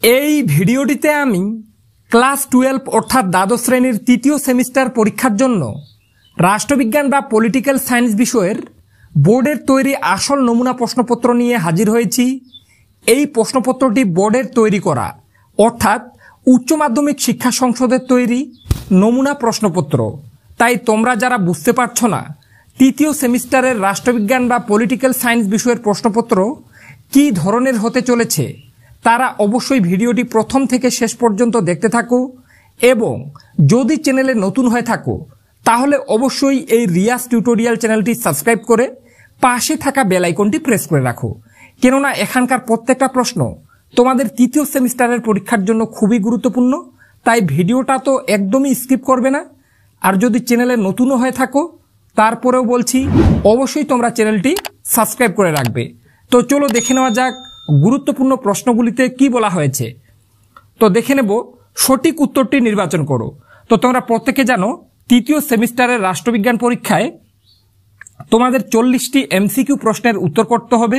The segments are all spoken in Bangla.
এই ভিডিওটিতে আমি ক্লাস 12 অর্থাৎ দ্বাদশ শ্রেণীর তৃতীয় সেমিস্টার পরীক্ষার জন্য রাষ্ট্রবিজ্ঞান বা পলিটিক্যাল সায়েন্স বিষয়ের বোর্ডের তৈরি আসল নমুনা প্রশ্নপত্র নিয়ে হাজির হয়েছি। এই প্রশ্নপত্রটি বোর্ডের তৈরি করা অর্থাৎ উচ্চ মাধ্যমিক শিক্ষা সংসদের তৈরি নমুনা প্রশ্নপত্র। তাই তোমরা যারা বুঝতে পারছো না তৃতীয় সেমিস্টারের রাষ্ট্রবিজ্ঞান বা পলিটিক্যাল সায়েন্স বিষয়ের প্রশ্নপত্র কী ধরনের হতে চলেছে, তারা অবশ্যই ভিডিওটি প্রথম থেকে শেষ পর্যন্ত দেখতে থাকো এবং যদি চ্যানেলে নতুন হয়ে থাকো তাহলে অবশ্যই এই রিয়াজ টিউটোরিয়াল চ্যানেলটি সাবস্ক্রাইব করে পাশে থাকা বেল আইকনটি প্রেস করে রাখো, কেননা এখানকার প্রত্যেকটা প্রশ্ন তোমাদের তৃতীয় সেমিস্টারের পরীক্ষার জন্য খুবই গুরুত্বপূর্ণ। তাই ভিডিওটা তো একদমই স্কিপ করবে না। আর যদি চ্যানেলে নতুনও হয়ে থাকো তারপরেও বলছি অবশ্যই তোমরা চ্যানেলটি সাবস্ক্রাইব করে রাখবে। তো চলো দেখে নেওয়া যাক গুরুত্বপূর্ণ প্রশ্নগুলিতে কি বলা হয়েছে। তো দেখে নেব সঠিক উত্তরটি নির্বাচন করো। তো তোমরা প্রত্যেকে জানো তৃতীয় সেমিস্টারের রাষ্ট্রবিজ্ঞান পরীক্ষায় তোমাদের 40টি এমসিকিউ প্রশ্নের উত্তর করতে হবে।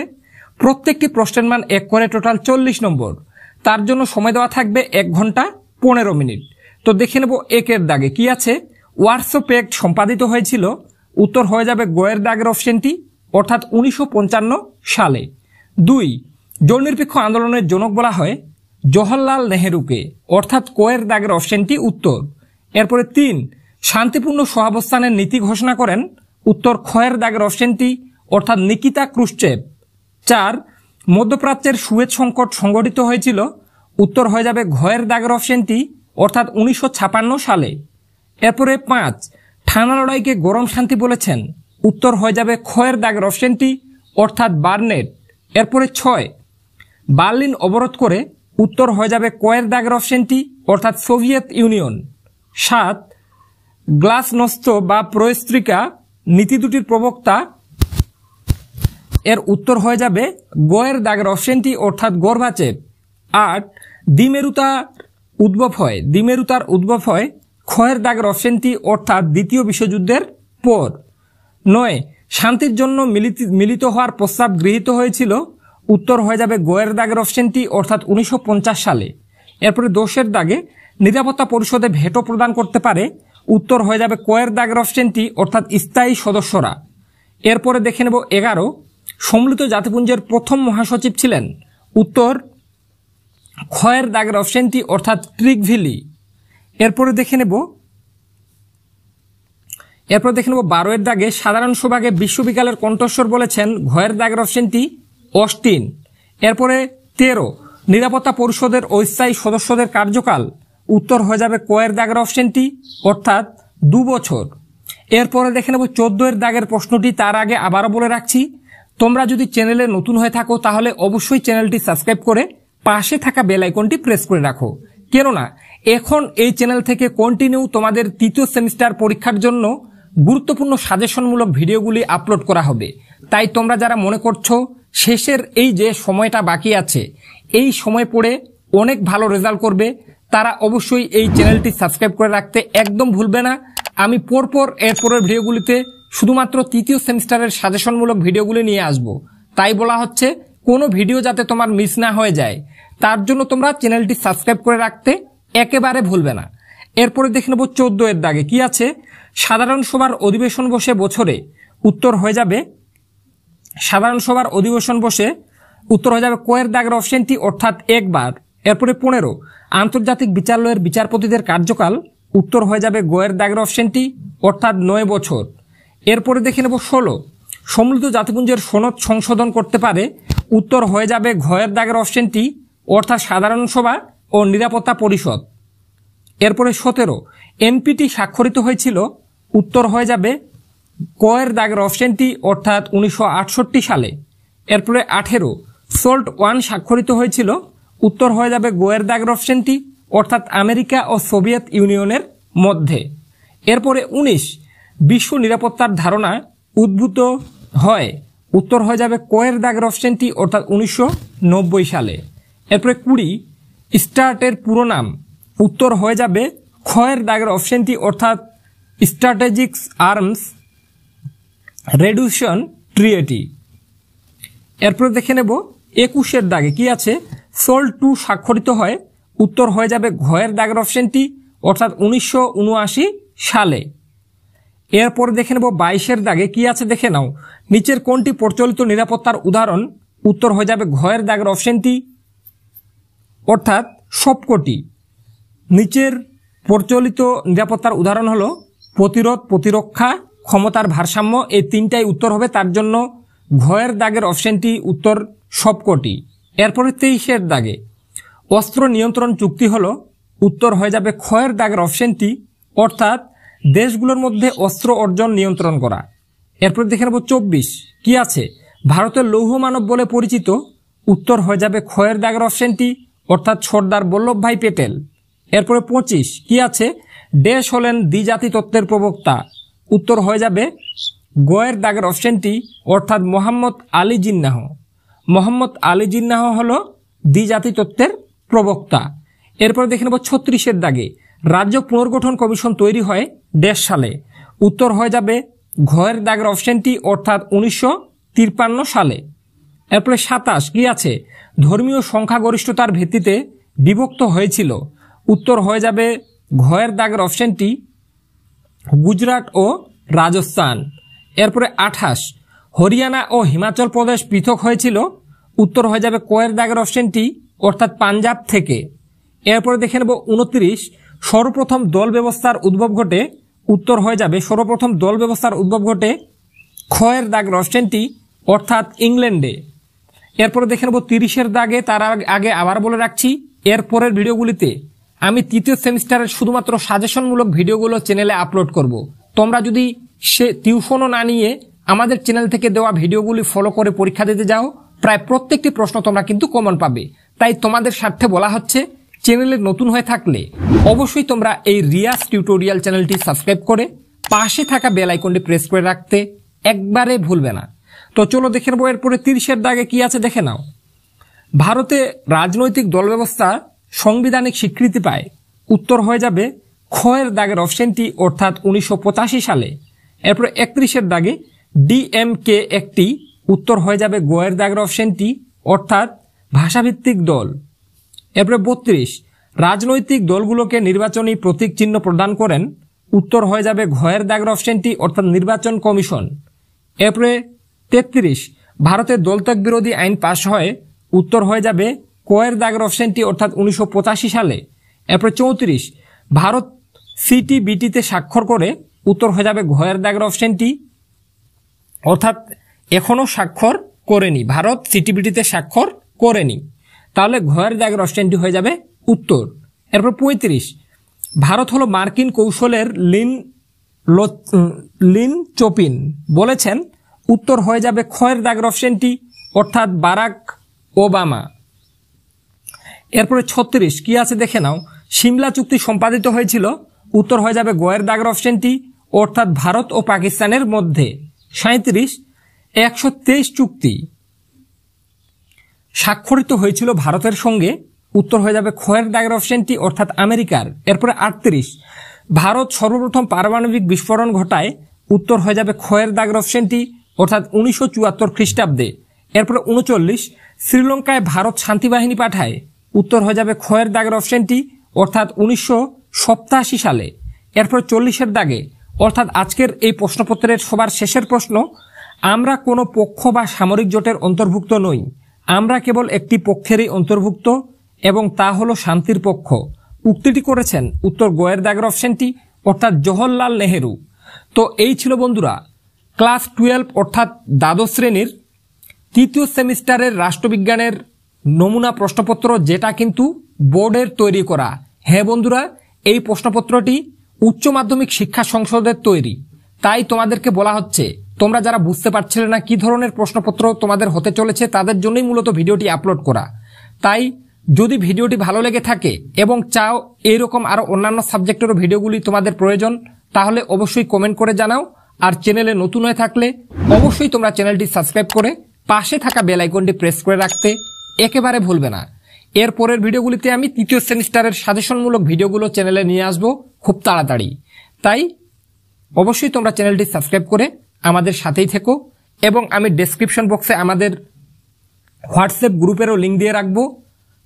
প্রত্যেকটি প্রশ্নের মান 1 করে, টোটাল 40 নম্বর। তার জন্য সময় দেওয়া থাকবে 1 ঘন্টা 15 মিনিট। তো দেখে নেব একের দাগে কি আছে। ওয়ারসো প্যাক্ট সম্পাদিত হয়েছিল, উত্তর হয়ে যাবে গোয়ের দাগের অপশনটি অর্থাৎ 1955 সালে। 2 যৌননিরপেক্ষ আন্দোলনের জনক বলা হয় জওহরলাল নেহেরুকে অর্থাৎ কোয়ের দাগের অপশনটি উত্তর। এরপরে 3 শান্তিপূর্ণ সহাবস্থানের নীতি ঘোষণা করেন, উত্তর খয়ের দাগের অপশনটি অর্থাৎ নিকিতা ক্রুশ্চেভ। 4 মধ্যপ্রাচ্যের সুয়েজ সংকট সংঘটিত হয়েছিল, উত্তর হয়ে যাবে ঘয়ের দাগের অপশনটি অর্থাৎ 1956 সালে। এরপরে 5 ঠান্ডা লড়াইকে গরম শান্তি বলেছেন, উত্তর হয়ে যাবে খয়ের দাগের অপশনটি অর্থাৎ বার্নেট। এরপরে 6 বার্লিন অবরোধ করে, উত্তর হয়ে যাবে কয়ের দাগের অপশনটি অর্থাৎ সোভিয়েত ইউনিয়ন। 7 গ্লাসনোস্ত বা প্রয়েস্ত্রিকা নীতি দুটির প্রবক্তা, এর উত্তর হয়ে যাবে গয়ের দাগের অপশনটি অর্থাৎ গোরবাচেভ। 8 দ্বিমেরুতার উদ্ভব হয় খয়ের দাগের অপশনটি অর্থাৎ দ্বিতীয় বিশ্বযুদ্ধের পর। 9 শান্তির জন্য মিলিত হওয়ার প্রস্তাব গৃহীত হয়েছিল, উত্তর হয়ে যাবে গোয়ের দাগের অপশনটি অর্থাৎ 1950 সালে। এরপরে 10 দাগে নিরাপত্তা পরিষদে ভেটো প্রদান করতে পারে, উত্তর হয়ে যাবে কোয়ের দাগের অপশনটি অর্থাৎ স্থায়ী সদস্যরা। এরপরে দেখে নেব 11 সম্মিলিত জাতিপুঞ্জের প্রথম মহাসচিব ছিলেন, উত্তর খয়ের দাগের অপশনটি অর্থাৎ ট্রিগভিলি। এরপরে দেখে নেব 12 দাগে সাধারণ সভাকে বিশ্ববিদ্যালয়ের কণ্ঠস্বর বলেছেন, ঘয়ের দাগের অপশনটি অস্টিন। এরপরে 13 নিরাপত্তা পরিষদের অস্থায়ী সদস্যদের কার্যকাল, উত্তর হয়ে যাবে কোয়ের দাগের অপশনটি অর্থাৎ 2 বছর। এরপরে দেখে নেব 14 দাগের প্রশ্নটি। তার আগে আবারও বলে রাখছি, তোমরা যদি চ্যানেলে নতুন হয়ে থাকো তাহলে অবশ্যই চ্যানেলটি সাবস্ক্রাইব করে পাশে থাকা বেল আইকনটি প্রেস করে রাখো, কেননা এখন এই চ্যানেল থেকে কন্টিনিউ তোমাদের তৃতীয় সেমিস্টার পরীক্ষার জন্য গুরুত্বপূর্ণ সাজেশনমূলক ভিডিওগুলি আপলোড করা হবে। তাই তোমরা যারা মনে করছো শেষের এই যে সময়টা বাকি আছে এই সময় পড়ে অনেক ভালো রেজাল্ট করবে, তারা অবশ্যই এই চ্যানেলটি সাবস্ক্রাইব করে রাখতে একদম ভুলবে না। আমি পরপর এরপরের ভিডিওগুলিতে শুধুমাত্র তৃতীয় সেমিস্টারের সাজেশনমূলক ভিডিওগুলি নিয়ে আসব। তাই বলা হচ্ছে কোনো ভিডিও যাতে তোমার মিস না হয়ে যায় তার জন্য তোমরা চ্যানেলটি সাবস্ক্রাইব করে রাখতে একেবারে ভুলবে না। এরপরে দেখে নেব 14 দাগে কি আছে। সাধারণ সভার অধিবেশন বসে বছরে, উত্তর হয়ে যাবে সাধারণ সভার অধিবেশন বসে, উত্তর হয়ে যাবে কোয়ের দাগের অপশনটি অর্থাৎ 1 বার। এরপরে 15 আন্তর্জাতিক বিচারালয়ের বিচারপতিদের কার্যকাল, উত্তর হয়ে যাবে গোয়ের দাগের অপশনটি অর্থাৎ 9 বছর। এরপরে দেখে নেব 16 সম্মিলিত জাতিপুঞ্জের সনদ সংশোধন করতে পারে, উত্তর হয়ে যাবে ঘয়ের দাগের অপশনটি অর্থাৎ সাধারণ সভা ও নিরাপত্তা পরিষদ। এরপরে 17 এনপিটি স্বাক্ষরিত হয়েছিল, উত্তর হয়ে যাবে কয়ের দাগের অপশনটি অর্থাৎ 1968 সালে। এরপরে 18 সোল্ট 1 স্বাক্ষরিত হয়েছিল, উত্তর হয়ে যাবে গোয়ের দাগের অপশনটি অর্থাৎ আমেরিকা ও সোভিয়েত ইউনিয়নের মধ্যে। এরপরে 19 বিশ্ব নিরাপত্তার ধারণা উদ্ভূত হয়, উত্তর হয়ে যাবে কোয়ের দাগের অপশনটি অর্থাৎ 1990 সালে। এরপরে 20 স্টার্টের পুরো নাম, উত্তর হয়ে যাবে খয়ের দাগের অপশনটি অর্থাৎ স্ট্র্যাটেজিক আর্মস রেডিউশন ট্রিয়েটি। এরপরে দেখে নেব 21 দাগে কি আছে। সোল 2 স্বাক্ষরিত হয়? উত্তর হয়ে যাবে ঘয়ের দাগের অপশনটি, অর্থাৎ 1979 সালে। এরপরে দেখে নেব 22-এর দাগে কি আছে দেখে নাও। নিচের কোনটি প্রচলিত নিরাপত্তার উদাহরণ? উত্তর হয়ে যাবে ঘয়ের দাগের অপশনটি, অর্থাৎ সবকটি। নিচের প্রচলিত নিরাপত্তার উদাহরণ হলো প্রতিরোধ, প্রতিরক্ষা, ক্ষমতার ভারসাম্য, এই তিনটাই উত্তর হবে, তার জন্য ঘয়ের দাগের অপশনটি উত্তর সবকটি। এরপরে 23-এর দাগে অস্ত্র নিয়ন্ত্রণ চুক্তি হলো? উত্তর হয়ে যাবে ক্ষয়ের দাগের অপশনটি, অর্থাৎ দেশগুলোর মধ্যে অস্ত্র অর্জন নিয়ন্ত্রণ করা। এরপর দেখে নেব 24 কি আছে? ভারতের লৌহ মানব বলে পরিচিত? উত্তর হয়ে যাবে ক্ষয়ের দাগের অপশনটি, অর্থাৎ সর্দার বল্লভভাই পেটেল। এরপরে 25 কি আছে? দেশ হলেন দ্বিজাতি তত্ত্বের প্রবক্তা? উত্তর হয়ে যাবে গয়ের দাগের অপশনটি, অর্থাৎ মোহাম্মদ আলী জিন্নাহ। মোহাম্মদ আলী জিন্নাহ হল দ্বিজাতি তত্ত্বের প্রবক্তা। এরপরে দেখে নেব 36-এর দাগে রাজ্য পুনর্গঠন কমিশন তৈরি হয় দেশ সালে? উত্তর হয়ে যাবে ঘয়ের দাগের অপশনটি, অর্থাৎ 1953 সালে। এরপরে 27 কি আছে? ধর্মীয় সংখ্যাগরিষ্ঠতার ভিত্তিতে বিভক্ত হয়েছিল? উত্তর হয়ে যাবে ঘয়ের দাগের অপশনটি, গুজরাট ও রাজস্থান। এরপরে 28 হরিয়ানা ও হিমাচল প্রদেশ পৃথক হয়েছিল? উত্তর হয়ে যাবে কয়ের দাগের অপশনটি, অর্থাৎ পাঞ্জাব থেকে। এরপরে দেখে নেব 29 সর্বপ্রথম দল ব্যবস্থার উদ্ভব ঘটে? উত্তর হয়ে যাবে সর্বপ্রথম দল ব্যবস্থার উদ্ভব ঘটে ক্ষয়ের দাগের অপশনটি, অর্থাৎ ইংল্যান্ডে। এরপরে দেখে নেব 30-এর দাগে, তার আগে আবার বলে রাখছি এরপরের ভিডিওগুলিতে আমি তৃতীয় সেমিস্টারের শুধুমাত্র সাজেশনমূলক ভিডিওগুলো চ্যানেলে আপলোড করব। তোমরা যদি সে টিউশনও না নিয়ে আমাদের চ্যানেল থেকে দেওয়া ভিডিওগুলি ফলো করে পরীক্ষা দিতে যাও, প্রায় প্রত্যেকটি প্রশ্ন তোমরা কিন্তু কমন পাবে। তাই তোমাদের স্বার্থে বলা হচ্ছে, চ্যানেলে নতুন হয়ে থাকলে অবশ্যই তোমরা এই রিয়াজ টিউটোরিয়াল চ্যানেলটি সাবস্ক্রাইব করে পাশে থাকা বেল আইকনটি প্রেস করে রাখতে একবারে ভুলবে না। তো চলো দেখে নেবো এরপরে 30-এর দাগে কি আছে দেখে নাও। ভারতে রাজনৈতিক দল ব্যবস্থা সাংবিধানিক স্বীকৃতি পায়? উত্তর হয়ে যাবে ক্ষয়ের দাগের অপশনটি, অর্থাৎ 1985 সালে। এরপরে 31-এর দাগে ডিএমকে একটি? উত্তর হয়ে যাবে গয়ের দাগের অপশনটি, অর্থাৎ ভাষাভিত্তিক দল। এরপরে 32 রাজনৈতিক দলগুলোকে নির্বাচনী প্রতীক চিহ্ন প্রদান করেন? উত্তর হয়ে যাবে ঘয়ের দাগের অপশনটি, অর্থাৎ নির্বাচন কমিশন। এরপরে 33 ভারতের দলত্যাগ বিরোধী আইন পাশ হয়? উত্তর হয়ে যাবে কয়ের দাগের অপশনটি, অর্থাৎ 1985 সালে। এরপরে 34 ভারত সিটিবিটিতে স্বাক্ষর করে? উত্তর হয়ে যাবে ঘয়ের দাগের অপশনটি, অর্থাৎ এখনো স্বাক্ষর করেনি, ভারত সিটিবিটিতে স্বাক্ষর করেনি। তাহলে ঘয়ের দাগের অপশনটি হয়ে যাবে উত্তর। এরপর 35 ভারত হলো মার্কিন কৌশলের লিন চোপিন বলেছেন? উত্তর হয়ে যাবে ক্ষয়ের দাগের অপশনটি, অর্থাৎ বারাক ওবামা। এরপরে 36 কি আছে দেখে নাও। সিমলা চুক্তি সম্পাদিত হয়েছিল? উত্তর হয়ে যাবে গয়ের দাগের অপশনটি, অর্থাৎ ভারত ও পাকিস্তানের মধ্যে। 37 123 চুক্তি স্বাক্ষরিত হয়েছিল ভারতের সঙ্গে? উত্তর হয়ে যাবে ক্ষয়ের দাগের অপশনটি, অর্থাৎ আমেরিকার। এরপরে 38 ভারত সর্বপ্রথম পারমাণবিক বিস্ফোরণ ঘটায়? উত্তর হয়ে যাবে ক্ষয়ের দাগের অপশনটি, অর্থাৎ 1974 খ্রিস্টাব্দে। এরপরে 39 শ্রীলঙ্কায় ভারত শান্তি বাহিনী পাঠায়? উত্তর হয়ে যাবে ক্ষয়ের দাগের অপশনটি, অর্থাৎ 1987 সালে। এরপর 40-এর দাগে, অর্থাৎ আজকের এই প্রশ্নপত্রের সবার শেষের প্রশ্ন, আমরা কোনো পক্ষ বা সামরিক জোটের অন্তর্ভুক্ত নই, আমরা কেবল একটি পক্ষেরই অন্তর্ভুক্ত এবং তা হলো শান্তির পক্ষ। উক্তিটি করেছেন? উত্তর গয়ের দাগের অপশনটি, অর্থাৎ জওহরলাল নেহেরু। তো এই ছিল বন্ধুরা ক্লাস 12 অর্থাৎ দ্বাদশ শ্রেণীর তৃতীয় সেমিস্টারের রাষ্ট্রবিজ্ঞানের নমুনা প্রশ্নপত্র, যেটা কিন্তু বোর্ডের তৈরি করা। হ্যাঁ বন্ধুরা, এই প্রশ্নপত্রটি উচ্চ মাধ্যমিক শিক্ষা সংসদের তৈরি। তাই তোমাদেরকে বলা হচ্ছে, তোমরা যারা বুঝতে পারছিলে না কি ধরনের প্রশ্নপত্র তোমাদের হতে চলেছে, তাদের জন্যই মূলত ভিডিওটি আপলোড করা। তাই যদি ভিডিওটি ভালো লেগে থাকে এবং চাও এইরকম আরো অন্যান্য সাবজেক্টেরও ভিডিওগুলি তোমাদের প্রয়োজন, তাহলে অবশ্যই কমেন্ট করে জানাও। আর চ্যানেলে নতুন হয়ে থাকলে অবশ্যই তোমরা চ্যানেলটি সাবস্ক্রাইব করে পাশে থাকা বেল আইকনটি প্রেস করে রাখতে একেবারে ভুলবে না। এর পরের ভিডিওগুলিতে আমি তৃতীয় সেমিস্টারের সাজেশনমূলক ভিডিওগুলো চ্যানেলে নিয়ে আসবো খুব তাড়াতাড়ি। তাই অবশ্যই তোমরা চ্যানেলটি সাবস্ক্রাইব করে আমাদের সাথেই থেকো, এবং আমি ডেসক্রিপশন বক্সে আমাদের হোয়াটসঅ্যাপ গ্রুপেরও লিঙ্ক দিয়ে রাখবো।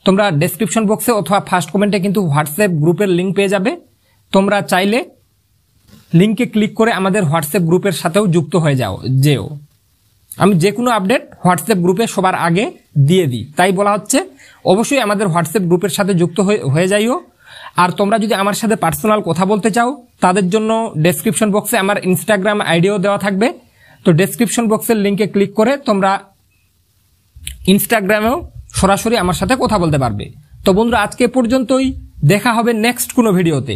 তোমরা ডেসক্রিপশন বক্সে অথবা ফার্স্ট কমেন্টে কিন্তু হোয়াটসঅ্যাপ গ্রুপের লিঙ্ক পেয়ে যাবে। তোমরা চাইলে লিঙ্কে ক্লিক করে আমাদের হোয়াটসঅ্যাপ গ্রুপের সাথেও যুক্ত হয়ে যেও। আমি যে কোনো আপডেট হোয়াটসঅ্যাপ গ্রুপে সবার আগে দিয়ে দিই, তাই বলা হচ্ছে অবশ্যই আমাদের হোয়াটসঅ্যাপ গ্রুপের সাথে যুক্ত হয়ে যাইও। আর তোমরা যদি আমার সাথে পার্সোনাল কথা বলতে চাও তাদের জন্য ডেসক্রিপশন বক্সে আমার ইনস্টাগ্রাম আইডিও দেওয়া থাকবে। তো ডেসক্রিপশন বক্সের লিঙ্কে ক্লিক করে তোমরা ইনস্টাগ্রামেও সরাসরি আমার সাথে কথা বলতে পারবে। তো বন্ধুরা, আজকে পর্যন্তই, দেখা হবে নেক্সট কোনো ভিডিওতে।